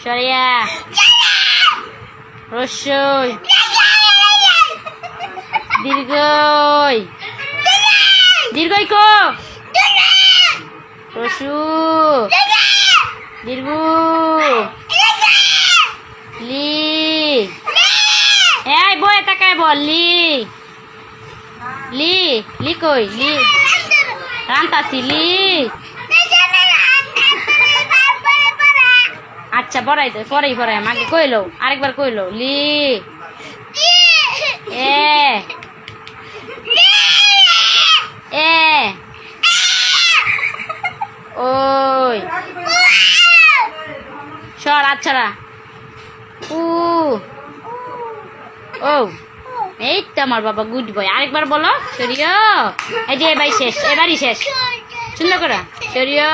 সরিয়া রস্যই দীর্ঘই দীর্ঘই কো রসু দীর্ঘ লি এই বই তাকায় বল লি লি লি কই লি রান্তাছি লি আচ্ছা পড়াই দে পরেই পড়াই আমাকে কইলো আরেকবার কইলো লি এ এ ওই সর আচ্ছারা উ ও এই তো আমার বাবা গুড বয় আরেকবার বলো সরিয় এই যে এবারই শেষ সুন্দর করে সরিয়